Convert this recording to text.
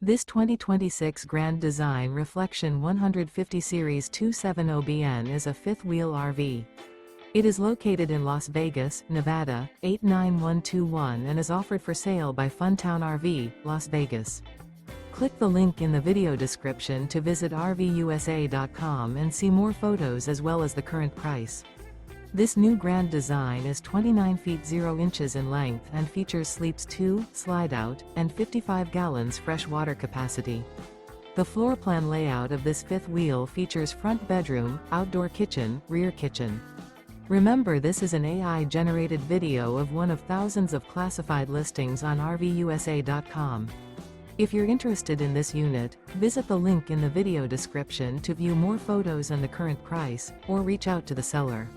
This 2026 Grand Design Reflection 150 Series 270BN is a fifth-wheel RV. It is located in Las Vegas, Nevada, 89121 and is offered for sale by Funtown RV, Las Vegas. Click the link in the video description to visit RVUSA.com and see more photos as well as the current price. This new Grand Design is 29 feet 0 inches in length and features sleeps 2, slide-out, and 55 gallons fresh water capacity. The floor plan layout of this fifth wheel features front bedroom, outdoor kitchen, rear kitchen. Remember, this is an AI-generated video of one of thousands of classified listings on RVUSA.com. If you're interested in this unit, visit the link in the video description to view more photos and the current price, or reach out to the seller.